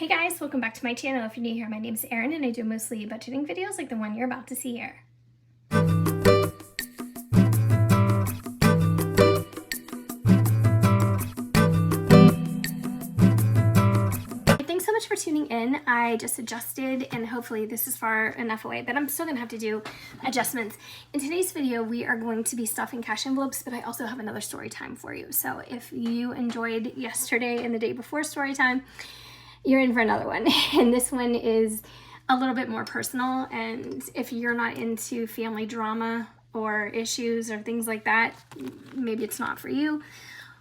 Hey guys, welcome back to my channel. If you're new here, my name is Erin and I do mostly budgeting videos like the one you're about to see here. Thanks so much for tuning in. I just adjusted and hopefully this is far enough away, but I'm still gonna have to do adjustments. In today's video, we are going to be stuffing cash envelopes, but I also have another story time for you. So if you enjoyed yesterday and the day before story time, you're in for another one. And this one is a little bit more personal. And if you're not into family drama or issues or things like that, maybe it's not for you.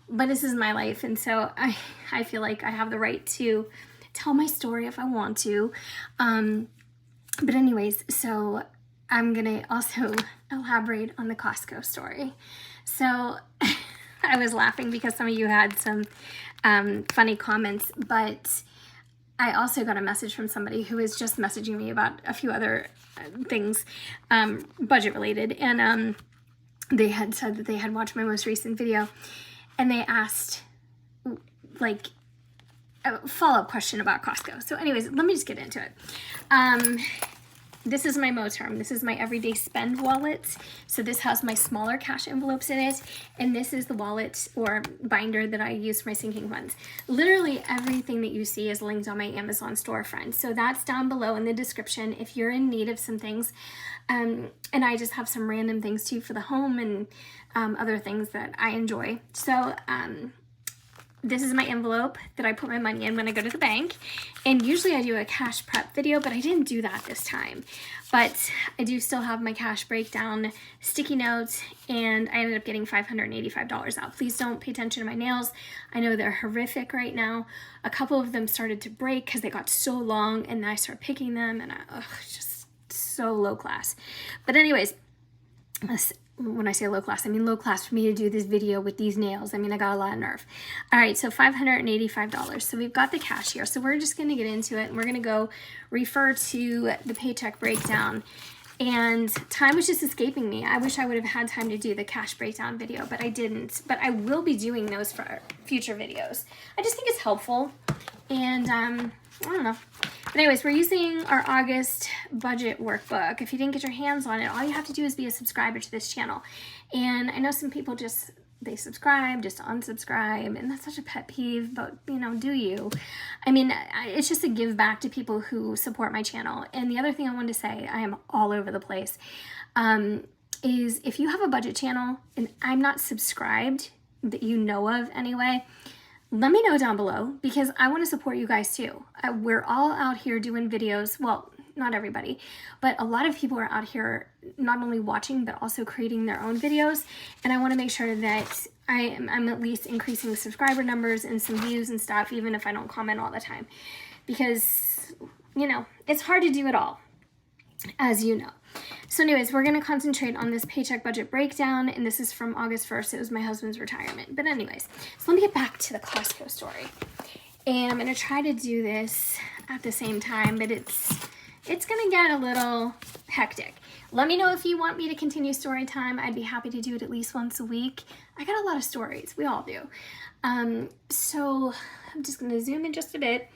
But this is my life. And so I feel like I have the right to tell my story if I want to. But anyways, so I'm gonna also elaborate on the Costco story. So I was laughing because some of you had some funny comments, but I also got a message from somebody who was just messaging me about a few other things, budget related. And they had said that they had watched my most recent video and they asked like a follow-up question about Costco. So anyways, let me just get into it. This is my Moterm. This is my everyday spend wallet. So this has my smaller cash envelopes in it. And this is the wallet or binder that I use for my sinking funds. Literally everything that you see is linked on my Amazon storefront. So that's down below in the description if you're in need of some things. And I just have some random things too for the home and other things that I enjoy. So this is my envelope that I put my money in when I go to the bank. And usually I do a cash prep video, but I didn't do that this time. But I do still have my cash breakdown sticky notes, and I ended up getting $585 out. Please don't pay attention to my nails. I know they're horrific right now. A couple of them started to break because they got so long, and then I started picking them, and just so low class. But anyways, when I say low class, I mean low class for me to do this video with these nails. I mean, I got a lot of nerve. All right, so $585. So we've got the cash here. So we're just gonna get into it and we're gonna go refer to the paycheck breakdown. And time was just escaping me. I wish I would have had time to do the cash breakdown video, but I didn't. But I will be doing those for future videos. I just think it's helpful. And I don't know. But anyways, we're using our August budget workbook. If you didn't get your hands on it, all you have to do is be a subscriber to this channel. And I know some people they subscribe just to unsubscribe, and that's such a pet peeve, but you know, do you? I mean, it's just a give back to people who support my channel. And the other thing I wanted to say, I am all over the place, is if you have a budget channel and I'm not subscribed, that you know of anyway, let me know down below because I want to support you guys too. We're all out here doing videos. Well, not everybody, but a lot of people are out here not only watching, but also creating their own videos. And I want to make sure that I'm at least increasing the subscriber numbers and some views and stuff, even if I don't comment all the time. Because, you know, it's hard to do it all, as you know. So anyways, we're going to concentrate on this paycheck budget breakdown, and this is from August 1st. It was my husband's retirement. But anyways, so let me get back to the Costco story. And I'm going to try to do this at the same time, but it's going to get a little hectic. Let me know if you want me to continue story time. I'd be happy to do it at least once a week. I got a lot of stories. We all do. So I'm just going to zoom in just a bit.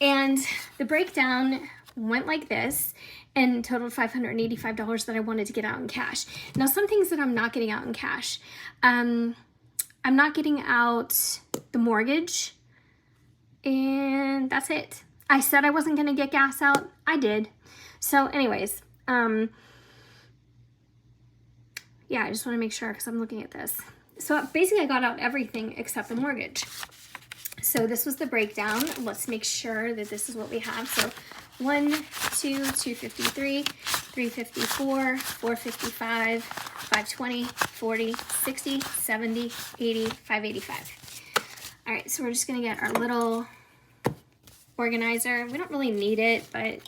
And the breakdown went like this and totaled $585 that I wanted to get out in cash. Now, some things that I'm not getting out in cash. I'm not getting out the mortgage, and that's it. I said I wasn't gonna get gas out. I did. So anyways, yeah, I just wanna make sure because I'm looking at this. So basically I got out everything except the mortgage. So this was the breakdown. Let's make sure that this is what we have. So 1, 2, 253, 354, 455, 520, 40, 60, 70, 80, 585. All right, so we're just gonna get our little organizer. We don't really need it, but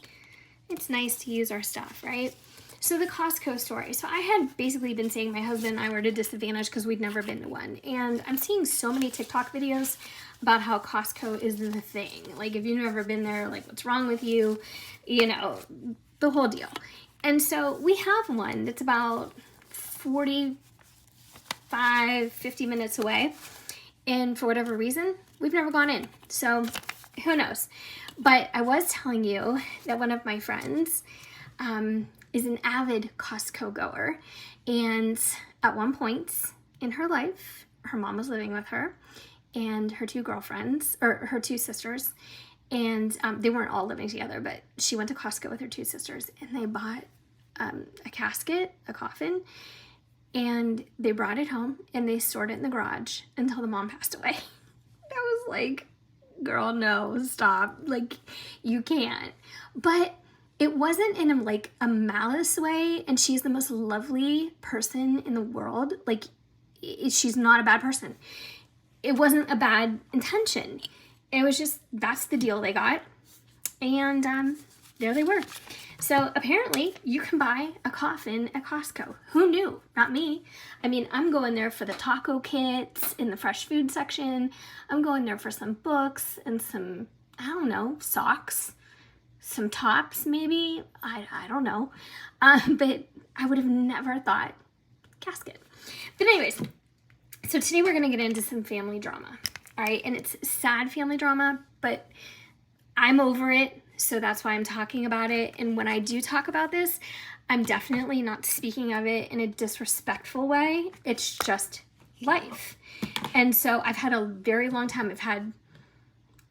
it's nice to use our stuff, right? So the Costco story. So I had basically been saying my husband and I were at a disadvantage because we'd never been to one. And I'm seeing so many TikTok videos about how Costco is the thing. Like if you've never been there, like what's wrong with you? You know, the whole deal. And so we have one that's about 45, 50 minutes away. And for whatever reason, we've never gone in. So who knows? But I was telling you that one of my friends is an avid Costco goer. And at one point in her life, her mom was living with her and her two girlfriends, or her two sisters. And they weren't all living together, but she went to Costco with her two sisters, and they bought a casket, a coffin, and they brought it home and they stored it in the garage until the mom passed away. I was like, girl, no, stop. Like, you can't. But it wasn't in a malice way, and she's the most lovely person in the world. Like, she's not a bad person. It wasn't a bad intention. It was just, that's the deal they got. And there they were. So apparently you can buy a coffin at Costco. Who knew? Not me. I mean, I'm going there for the taco kits in the fresh food section. I'm going there for some books and some, I don't know, socks, some tops maybe. I don't know. But I would have never thought casket. But anyways, so today we're going to get into some family drama. All right, and it's sad family drama, but I'm over it, so that's why I'm talking about it. And when I do talk about this, I'm definitely not speaking of it in a disrespectful way. It's just life. And so I've had a very long time. I've had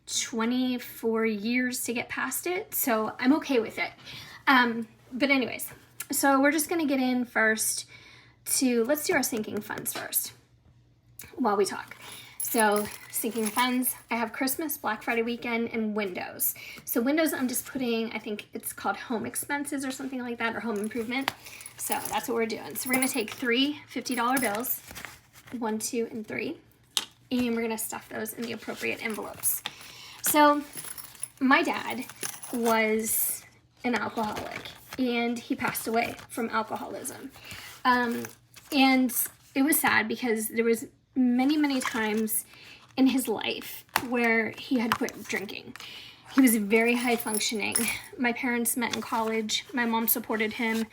24 years to get past it, so I'm okay with it. But anyways, so we're just going to get in first to, let's do our sinking funds first while we talk. So sinking funds, I have Christmas, Black Friday weekend, and windows. So windows, I'm just putting, I think it's called home expenses or something like that, or home improvement. So that's what we're doing. So we're going to take three $50 bills, 1, 2, and 3, and we're going to stuff those in the appropriate envelopes. So my dad was an alcoholic, and he passed away from alcoholism. And it was sad because there was many times in his life where he had quit drinking. He was very high functioning. My parents met in college. My mom supported him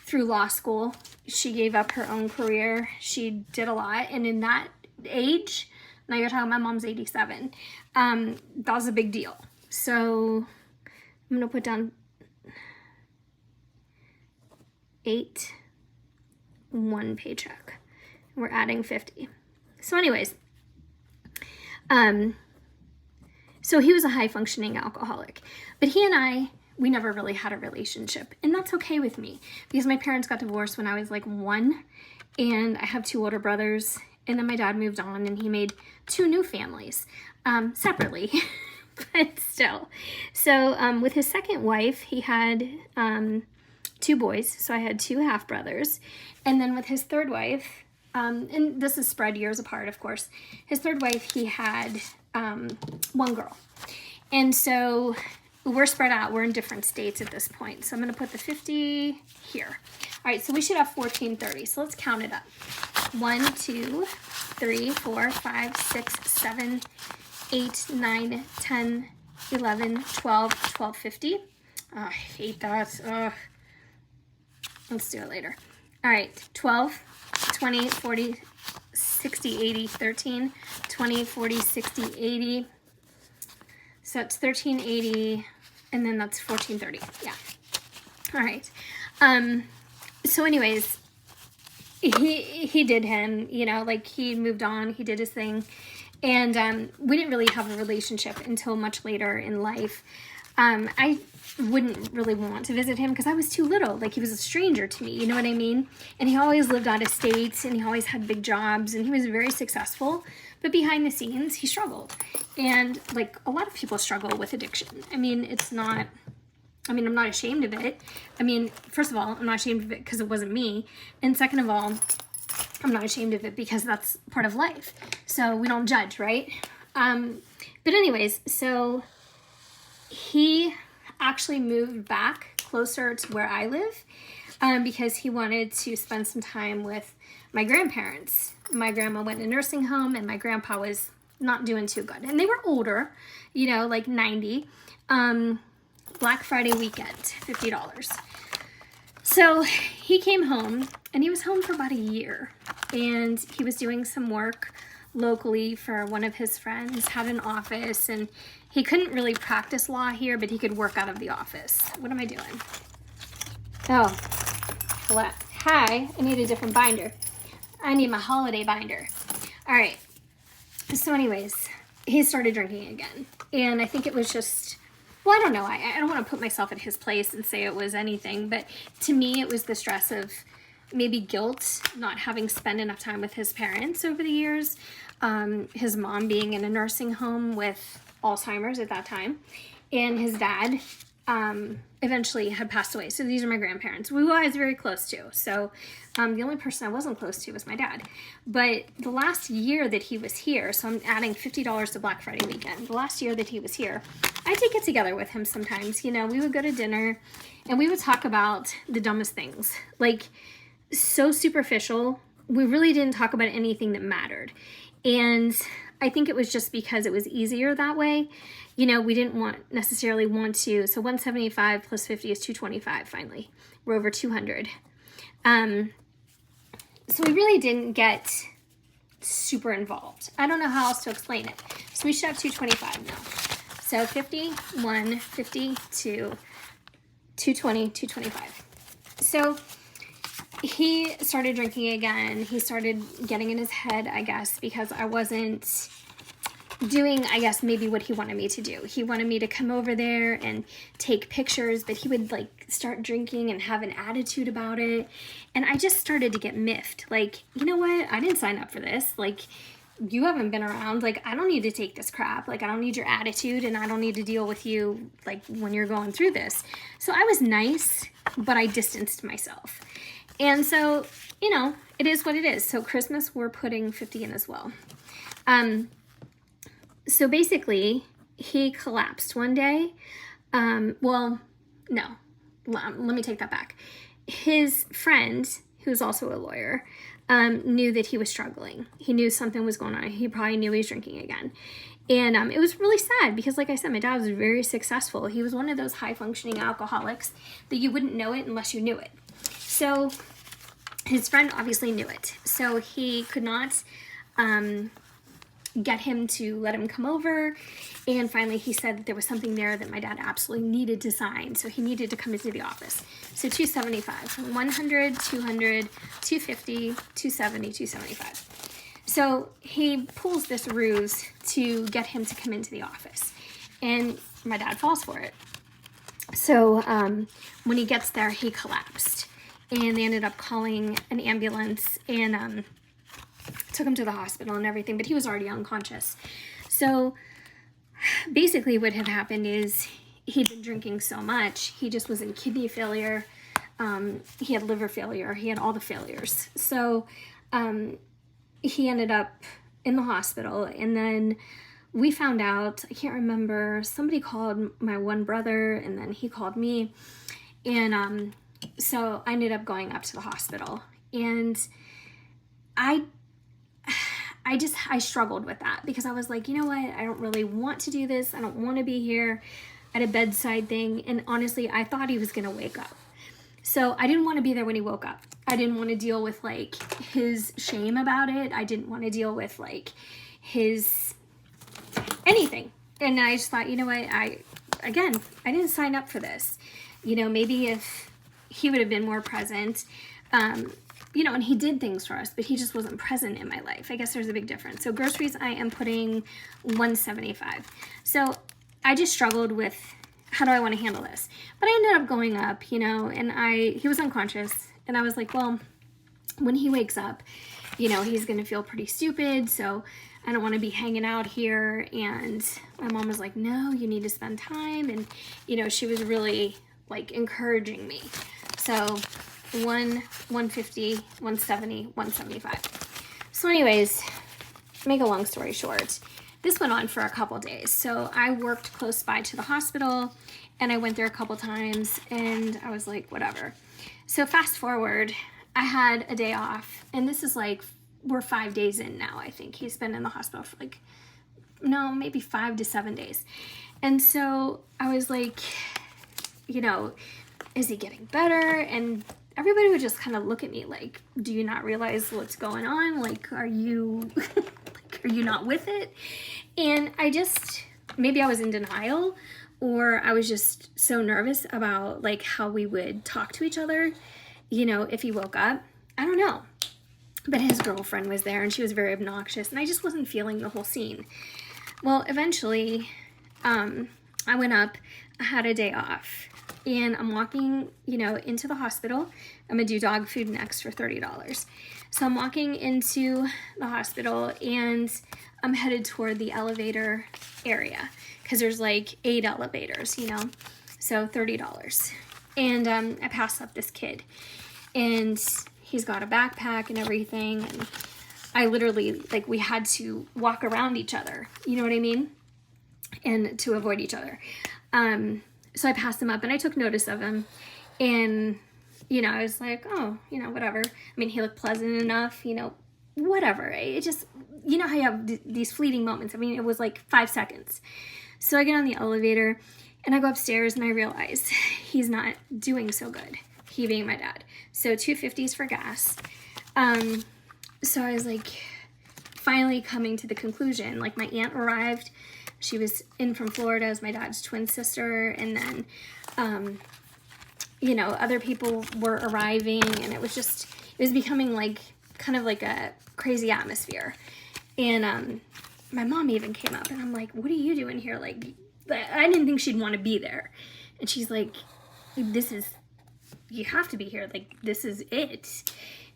through law school. She gave up her own career. She did a lot. And in that age, now you're talking, my mom's 87, that was a big deal. So I'm gonna put down 8, 1 paycheck. We're adding 50. So anyways, so he was a high-functioning alcoholic, but he and I, we never really had a relationship, and that's okay with me because my parents got divorced when I was like 1, and I have 2 older brothers, and then my dad moved on, and he made 2 new families, separately, but still. So with his second wife, he had 2 boys, so I had 2 half-brothers, and then with his third wife, and this is spread years apart, of course. His third wife, he had 1 girl. And so we're spread out. We're in different states at this point. So I'm going to put the 50 here. All right, so we should have 1430. So let's count it up. 1, 2, 3, 4, 5, 6, 7, 8, 9, 10, 11, 12, 1250. Oh, I hate that. Ugh. Let's do it later. All right, 12, 20, 40, 60, 80, 13, 20, 40, 60, 80. So that's 1380, and then that's 1430. Yeah. All right. So anyways, he did him, you know, like he moved on, he did his thing. And we didn't really have a relationship until much later in life. I wouldn't really want to visit him because I was too little. Like, he was a stranger to me, you know what I mean? And he always lived out of state, and he always had big jobs, and he was very successful. But behind the scenes, he struggled. And, like, a lot of people struggle with addiction. I mean, it's not... I mean, I'm not ashamed of it. I mean, first of all, I'm not ashamed of it because it wasn't me. And second of all, I'm not ashamed of it because that's part of life. So we don't judge, right? But anyways, so he actually moved back closer to where I live because he wanted to spend some time with my grandparents. My grandma went in a nursing home and my grandpa was not doing too good. And they were older, you know, like 90. Black Friday weekend, $50. So he came home and he was home for about a year and he was doing some work locally for one of his friends, had an office, and he couldn't really practice law here, but he could work out of the office. What am I doing? Oh, hi, I need a different binder. I need my holiday binder. All right, so anyways, he started drinking again. And I think it was just, well, I don't know. I don't want to put myself at his place and say it was anything, but to me, it was the stress of maybe guilt, not having spent enough time with his parents over the years, his mom being in a nursing home with Alzheimer's at that time, and his dad eventually had passed away. So these are my grandparents, who I was very close to. So the only person I wasn't close to was my dad. But the last year that he was here, so I'm adding $50 to Black Friday weekend. The last year that he was here, I did get together with him sometimes. You know, we would go to dinner and we would talk about the dumbest things. Like, so superficial. We really didn't talk about anything that mattered. And I think it was just because it was easier that way. You know, we didn't necessarily want to. So 175 plus 50 is 225 finally. We're over 200. So we really didn't get super involved. I don't know how else to explain it. So we should have 225 now. So 51, 52, 220, 225. So he started drinking again. He started getting in his head, I guess, because I wasn't doing, I guess, maybe what he wanted me to do. He wanted me to come over there and take pictures, but he would like start drinking and have an attitude about it. And I just started to get miffed. Like, you know what? I didn't sign up for this. Like, you haven't been around. Like, I don't need to take this crap. Like, I don't need your attitude, and I don't need to deal with you, like, when you're going through this. So I was nice, but I distanced myself. And so, you know, it is what it is. So Christmas, we're putting 50 in as well. So basically, he collapsed one day. Well, no, let me take that back. His friend, who's also a lawyer, knew that he was struggling. He knew something was going on. He probably knew he was drinking again. And it was really sad because, like I said, my dad was very successful. He was one of those high-functioning alcoholics that you wouldn't know it unless you knew it. So his friend obviously knew it. So he could not get him to let him come over. And finally he said that there was something there that my dad absolutely needed to sign. So he needed to come into the office. So 275, 100, 200, 250, 270, 275. So he pulls this ruse to get him to come into the office. And my dad falls for it. So when he gets there, he collapsed. And they ended up calling an ambulance and took him to the hospital and everything, but he was already unconscious. So basically what had happened is he'd been drinking so much, he just was in kidney failure, he had liver failure, he had all the failures. So he ended up in the hospital, and then we found out, I can't remember, somebody called my one brother, and then he called me, and so I ended up going up to the hospital, and I struggled with that because I was like, you know what? I don't really want to do this. I don't want to be here at a bedside thing. And honestly, I thought he was going to wake up. So I didn't want to be there when he woke up. I didn't want to deal with like his shame about it. I didn't want to deal with like his anything. And I just thought, you know what? I didn't sign up for this. You know, maybe if he would have been more present, you know, and he did things for us, but he just wasn't present in my life. I guess there's a big difference. So groceries, I am putting 175. So I just struggled with how do I want to handle this? But I ended up going up, you know, and he was unconscious. And I was like, well, when he wakes up, you know, he's going to feel pretty stupid. So I don't want to be hanging out here. And my mom was like, no, you need to spend time. And, you know, she was really like encouraging me. So 150, 170, 175. So anyways, make a long story short, this went on for a couple days. So I worked close by to the hospital, and I went there a couple times, and I was like, whatever. So fast forward, I had a day off, and this is like, we're 5 days in now, I think. He's been in the hospital for like, no, maybe 5 to 7 days. And so I was like, you know, is he getting better? And everybody would just kind of look at me like, do you not realize what's going on? Like, are you, like, Are you not with it? And maybe I was in denial, or I was just so nervous about like how we would talk to each other, you know, if he woke up. I don't know. But his girlfriend was there and she was very obnoxious and I just wasn't feeling the whole scene. Well, eventually, I went up, I had a day off, and I'm walking, you know, into the hospital. I'm gonna do dog food next for $30. So I'm walking into the hospital and I'm headed toward the elevator area because there's like 8 elevators, you know, so $30. And I pass up this kid and he's got a backpack and everything. And I literally, like, we had to walk around each other, you know what I mean? And to avoid each other. So I passed him up and I took notice of him. And, you know, I was like, oh, you know, whatever. I mean, he looked pleasant enough, you know, whatever. It just, you know how you have these fleeting moments. I mean, it was like 5 seconds. So I get on the elevator and I go upstairs and I realize he's not doing so good. He being my dad. So $2.50 for gas. So I was like, finally coming to the conclusion. Like, my aunt arrived. She was in from Florida as my dad's twin sister. And then, you know, other people were arriving. And it was becoming like, kind of like a crazy atmosphere. And my mom even came up. And I'm like, what are you doing here? Like, I didn't think she'd want to be there. And she's like, you have to be here. Like, this is it.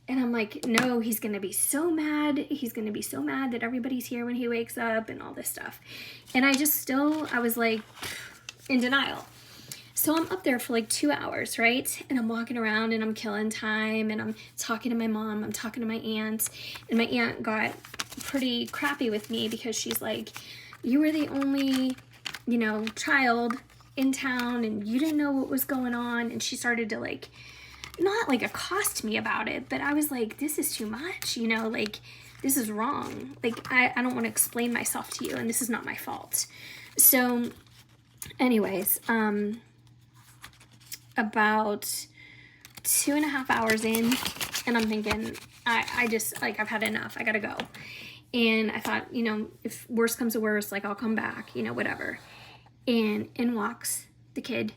And I'm like, no, he's going to be so mad. He's going to be so mad that everybody's here when he wakes up and all this stuff. And I was like in denial. So I'm up there for like 2 hours, right? And I'm walking around and I'm killing time and I'm talking to my mom. I'm talking to my aunt. And my aunt got pretty crappy with me because she's like, you were the only, you know, child in town and you didn't know what was going on. And she started to like, not like accost me about it, but I was like, this is too much, you know, like, this is wrong. Like, I don't want to explain myself to you and this is not my fault. So anyways, about 2.5 hours in, and I'm thinking, I just, like, I've had enough. I gotta go. And I thought, you know, if worse comes to worse, like, I'll come back, you know, whatever. And in walks the kid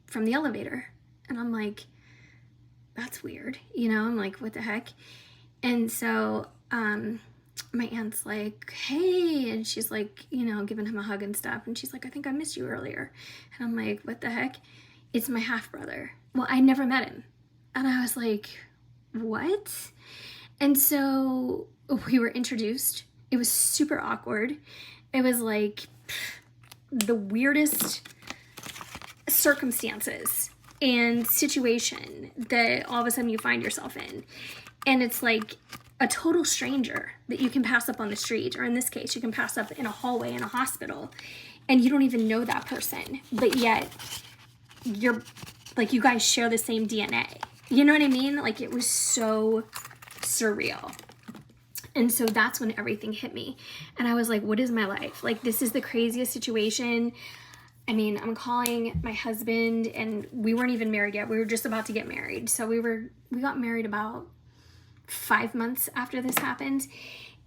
from the elevator. And I'm like, that's weird. You know, I'm like, what the heck? And so my aunt's like, hey. And she's like, you know, giving him a hug and stuff. And she's like, I think I missed you earlier. And I'm like, what the heck? It's my half-brother. Well, I never met him. And I was like, what? And so we were introduced. It was super awkward. It was like the weirdest circumstances and situation that all of a sudden you find yourself in. And it's like a total stranger that you can pass up on the street, or in this case, you can pass up in a hallway in a hospital, and you don't even know that person, but yet you're like, you guys share the same DNA. You know what I mean? Like, it was so surreal. And so that's when everything hit me. And I was like, what is my life? Like, this is the craziest situation. I mean, I'm calling my husband, and we weren't even married yet. We were just about to get married. So we got married about 5 months after this happened.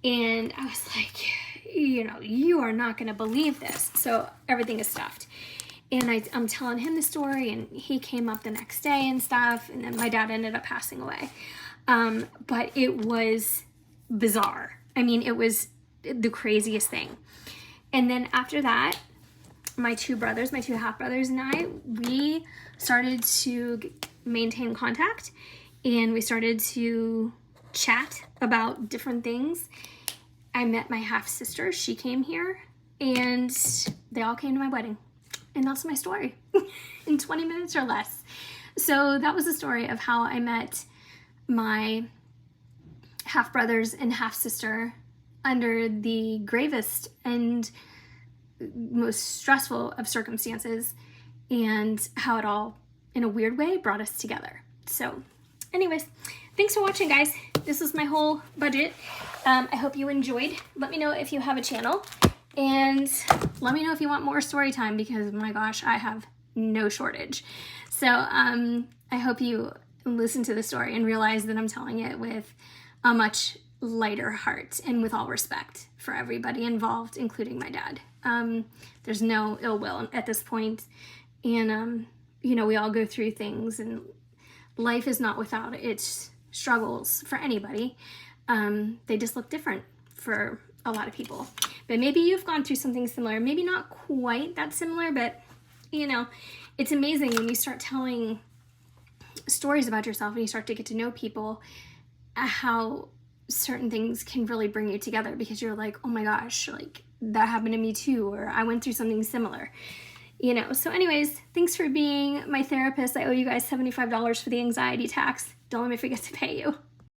And I was like, you know, you are not going to believe this. So everything is stuffed. And I'm telling him the story, and he came up the next day and stuff. And then my dad ended up passing away. But it was bizarre. I mean, it was the craziest thing. And then after that, my two half-brothers and I, we started to maintain contact, and we started to chat about different things. I met my half-sister. She came here, and they all came to my wedding. And that's my story in 20 minutes or less. So that was the story of how I met my half-brothers and half-sister under the gravest and most stressful of circumstances, and how it all, in a weird way, brought us together. So anyways, thanks for watching, guys. This is my whole budget. I hope you enjoyed. Let me know if you have a channel, and let me know if you want more story time, because my gosh, I have no shortage. So I hope you listen to the story and realize that I'm telling it with a much lighter heart and with all respect for everybody involved, including my dad. There's no ill will at this point. And, you know, we all go through things, and life is not without its struggles for anybody. They just look different for a lot of people. But maybe you've gone through something similar, maybe not quite that similar, but, you know, it's amazing when you start telling stories about yourself and you start to get to know people, how certain things can really bring you together, because you're like, oh my gosh, like that happened to me too, or I went through something similar, you know. So anyways, thanks for being my therapist. I owe you guys $75 for the anxiety tax. Don't let me forget to pay you.